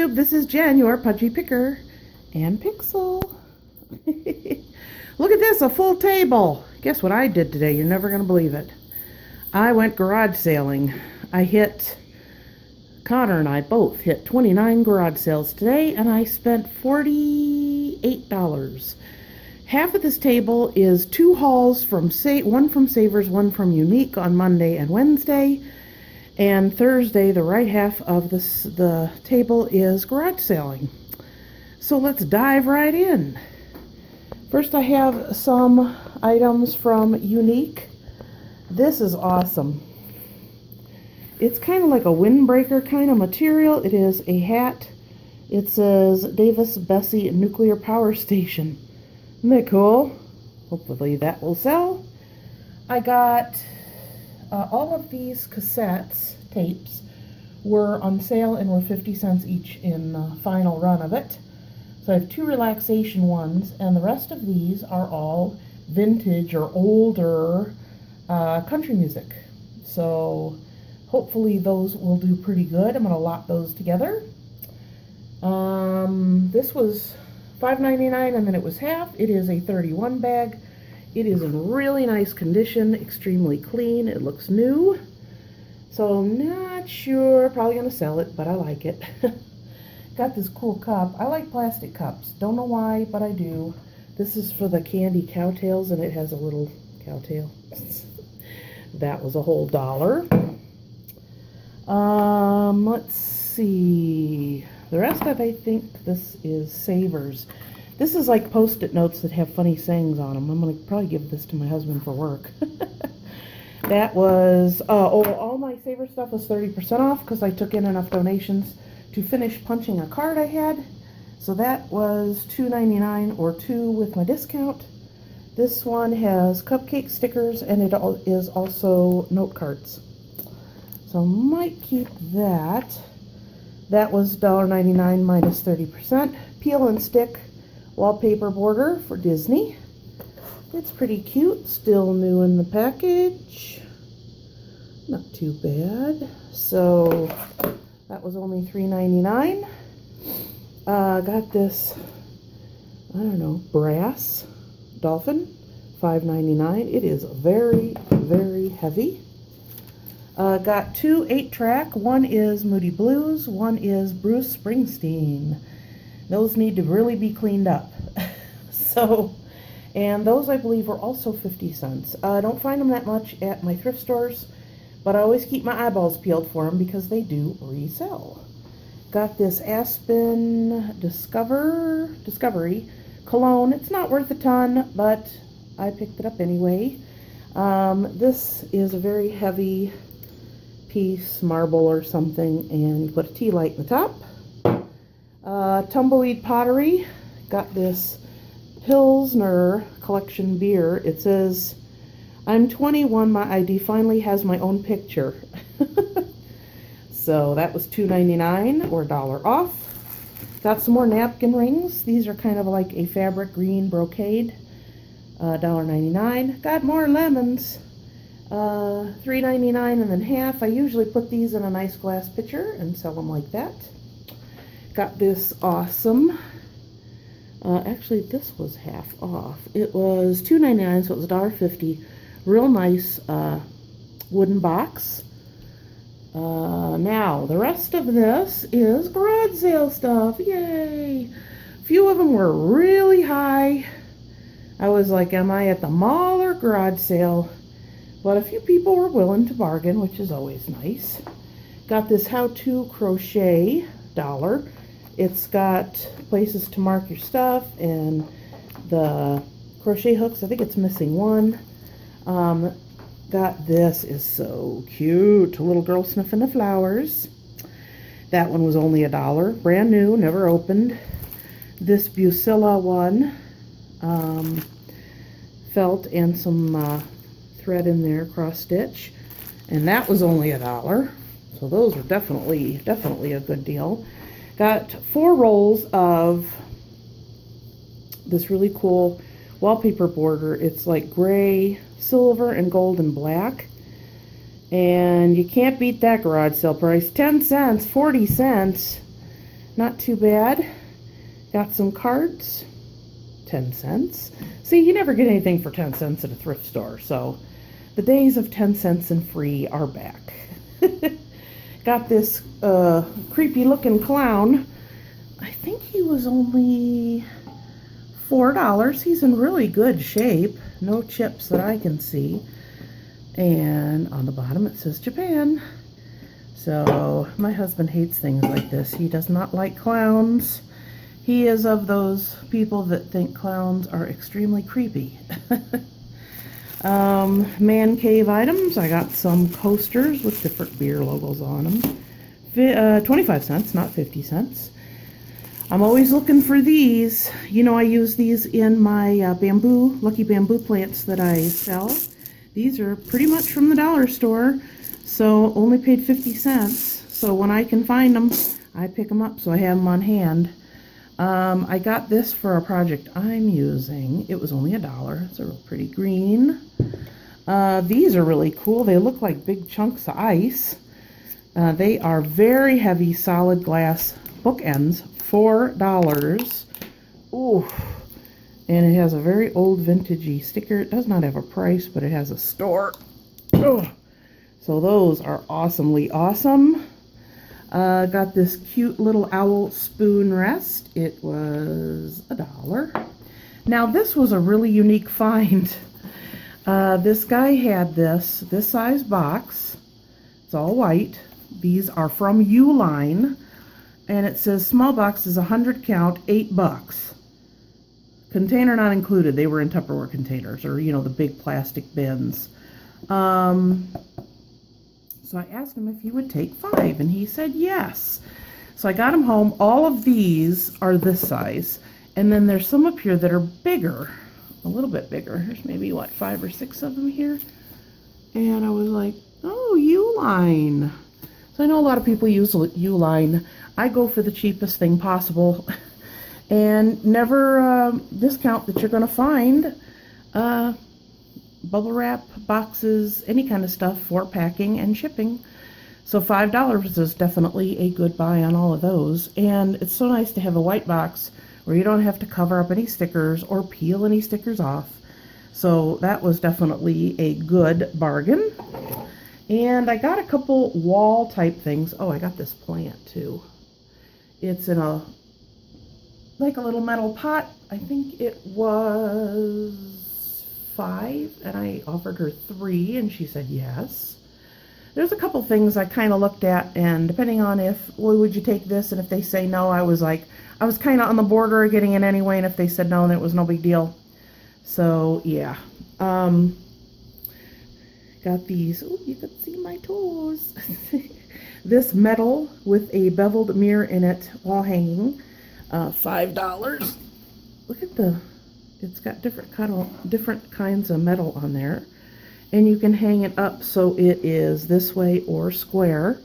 YouTube, this is Jen, your Pudgy Picker and Pixel. Look at this, a full table. Guess what I did today? You're never going to believe it. I went garage sailing. Connor and I both hit 29 garage sales today, and I spent $48. Half of this table is 2 hauls from one from Savers, one from Unique on Monday and Wednesday. And Thursday, the right half of the table is garage sailing. So let's dive right in. First, I have some items from Unique. This is awesome. It's kind of like a windbreaker kind of material. It is a hat. It says Davis-Besse Nuclear Power Station. Isn't that cool? Hopefully that will sell. I got all of these tapes were on sale and were 50 cents each in the final run of it. So I have 2 relaxation ones, and the rest of these are all vintage or older country music. So hopefully those will do pretty good. I'm going to lot those together. This was $5.99 and then it was half. It is a 31 bag. It is in really nice condition, extremely clean. It looks new. So I'm not sure, probably going to sell it, but I like it. Got this cool cup. I like plastic cups. Don't know why, but I do. This is for the candy cowtails, and it has a little cowtail. That was a whole $1. Let's see. The rest of it, I think this is Savers. This is like Post-it notes that have funny sayings on them. I'm going to probably give this to my husband for work. That was, all my Savers stuff was 30% off because I took in enough donations to finish punching a card I had. So that was $2.99 or $2 with my discount. This one has cupcake stickers and it is also note cards. So I might keep that. That was $1.99 minus 30%. Peel and stick wallpaper border for Disney. It's pretty cute. Still new in the package. Not too bad. So that was only $3.99. Got this, I don't know, brass dolphin, $5.99. It is very, very heavy. Got 2 8-track. One is Moody Blues, one is Bruce Springsteen. Those need to really be cleaned up. And those I believe are also 50 cents. I don't find them that much at my thrift stores, but I always keep my eyeballs peeled for them because they do resell. Got this Aspen Discovery cologne. It's not worth a ton, but I picked it up anyway. This is a very heavy piece, marble or something, and you put a tea light in the top. Tumbleweed Pottery. Got this Pilsner collection beer. It says, I'm 21, my ID finally has my own picture. So that was $2.99 or $1 off. Got some more napkin rings. These are kind of like a fabric green brocade. $1.99. Got more lemons. $3.99 and then half. I usually put these in a nice glass pitcher and sell them like that. Got this awesome. Actually, this was half off. It was $2.99, so it was $1.50. Real nice wooden box. Now, the rest of this is garage sale stuff. Yay! A few of them were really high. I was like, am I at the mall or garage sale? But a few people were willing to bargain, which is always nice. Got this How To Crochet $1. It's got places to mark your stuff and the crochet hooks. I think it's missing one. Got this, is so cute. A little girl sniffing the flowers. That one was only $1. Brand new, never opened. This Bucilla one, felt and some thread in there, cross stitch, and that was only $1. So those are definitely a good deal. Got 4 rolls of this really cool wallpaper border. It's like gray, silver, and gold and black. And you can't beat that garage sale price. 10 cents, 40 cents. Not too bad. Got some cards, 10 cents. See, you never get anything for 10 cents at a thrift store, so the days of 10 cents and free are back. Got this creepy looking clown. I think he was only $4. He's in really good shape. No chips that I can see. And on the bottom it says Japan. So my husband hates things like this. He does not like clowns. He is of those people that think clowns are extremely creepy. Man cave items. I got some coasters with different beer logos on them. 25 cents, not 50 cents. I'm always looking for these. You know, I use these in my lucky bamboo plants that I sell. These are pretty much from the dollar store, so only paid 50 cents. So when I can find them, I pick them up so I have them on hand. I got this for a project I'm using. It was only $1. It's a real pretty green. These are really cool. They look like big chunks of ice. They are very heavy solid glass bookends. $4. Ooh. And it has a very old vintagey sticker. It does not have a price, but it has a store. Oh. So those are awesomely awesome. Got this cute little owl spoon rest. It was $1. Now this was a really unique find. This guy had this size box. It's all white. These are from Uline. And it says small box is 100 count, $8. Container not included. They were in Tupperware containers, or you know, the big plastic bins. So I asked him if he would take 5, and he said yes. So I got him home. All of these are this size, and then there's some up here that are bigger, a little bit bigger. There's maybe what, 5 or 6 of them here. And I was like, oh, Uline. So I know a lot of people use Uline. I go for the cheapest thing possible, and never discount that you're going to find bubble wrap, boxes, any kind of stuff for packing and shipping. So $5 is definitely a good buy on all of those. And it's so nice to have a white box where you don't have to cover up any stickers or peel any stickers off. So that was definitely a good bargain. And I got a couple wall type things. Oh, I got this plant too. It's in like a little metal pot. I think it was 5, and I offered her 3, and she said yes. There's a couple things I kind of looked at, and depending on if, well, would you take this? And if they say no, I was kind of on the border of getting it anyway, and if they said no, then it was no big deal. So, yeah. Got these. Oh, you can see my toes. This metal with a beveled mirror in it, wall hanging, $5. Look at it's got different kinds of metal on there, and you can hang it up so it is this way or square.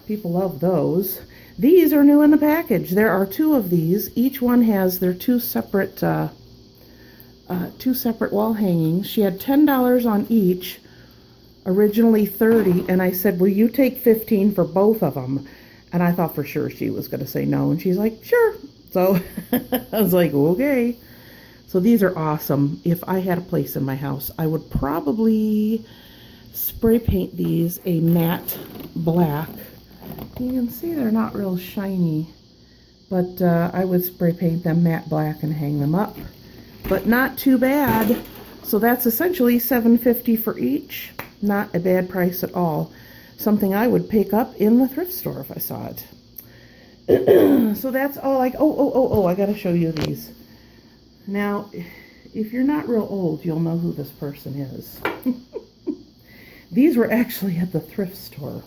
People love those. These are new in the package. There are 2 of these. Each one has their 2 separate wall hangings. She had $10 on each. Originally 30, and I said, will you take 15 for both of them? And I thought for sure she was going to say no, and she's like, sure. So I was like, okay. So these are awesome. If I had a place in my house, I would probably spray paint these a matte black. You can see they're not real shiny, but I would spray paint them matte black and hang them up. But not too bad. So that's essentially $7.50 for each. Not a bad price at all. Something I would pick up in the thrift store if I saw it. So that's all. I gotta show you these. Now, if you're not real old, you'll know who this person is. These were actually at the thrift store.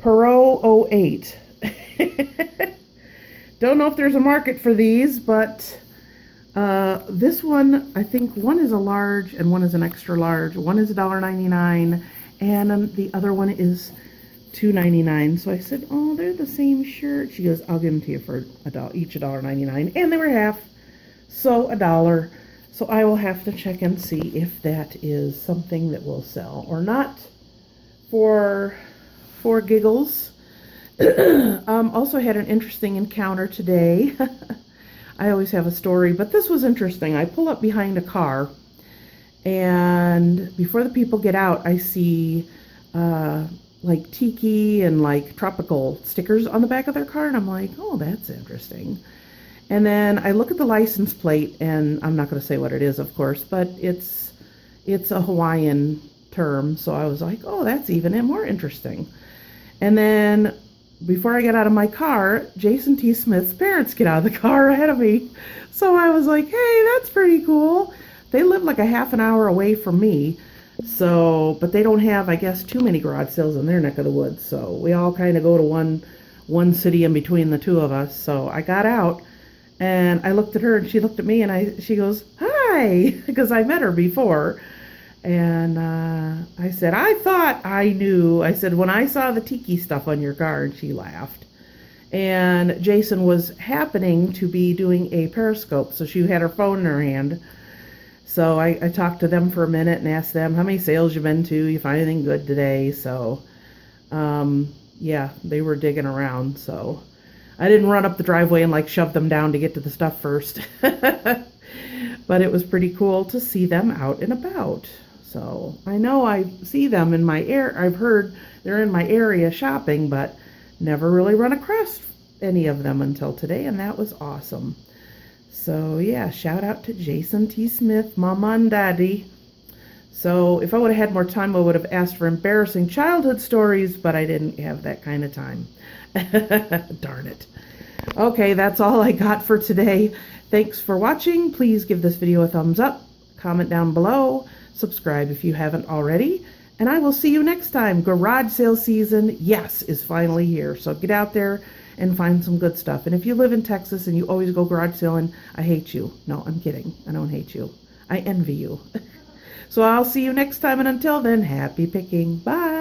Perot 08. Don't know if there's a market for these, but this one, I think one is a large and one is an extra large. One is $1.99 and the other one is $2.99. So I said, oh, they're the same shirt. She goes, I'll give them to you for each $1.99. And they were half, so $1. So I will have to check and see if that is something that will sell or not for giggles. Also had an interesting encounter today. I always have a story, but this was interesting. I pull up behind a car, and before the people get out, I see like tiki and like tropical stickers on the back of their car, and I'm like, oh, that's interesting. And then I look at the license plate, and I'm not going to say what it is, of course, but it's a Hawaiian term, so I was like, oh, that's even more interesting. And then before I get out of my car, Jason T. Smith's parents get out of the car ahead of me. So I was like, hey, that's pretty cool. They live like a half an hour away from me. So, but they don't have, I guess, too many garage sales in their neck of the woods. So we all kind of go to one city in between the two of us. So I got out and I looked at her and she looked at me and she goes, hi, because I met her before. And I said, I thought I knew. I said, when I saw the tiki stuff on your car, and she laughed. And Jason was happening to be doing a Periscope, so she had her phone in her hand. So I talked to them for a minute and asked them, how many sales you been to? You find anything good today? So, yeah, they were digging around. So I didn't run up the driveway and like shove them down to get to the stuff first. But it was pretty cool to see them out and about. So I know I see them in my I've heard they're in my area shopping, but never really run across any of them until today, and that was awesome. So yeah, shout out to Jason T. Smith, Mama and Daddy. So if I would have had more time, I would have asked for embarrassing childhood stories, but I didn't have that kind of time. Darn it. Okay, that's all I got for today. Thanks for watching. Please give this video a thumbs up, comment down below, subscribe if you haven't already, and I will see you next time. Garage sale season, yes, is finally here. So get out there and find some good stuff. And if you live in Texas and you always go garage selling, I hate you. No, I'm kidding. I don't hate you. I envy you. So I'll see you next time, and until then, happy picking. Bye.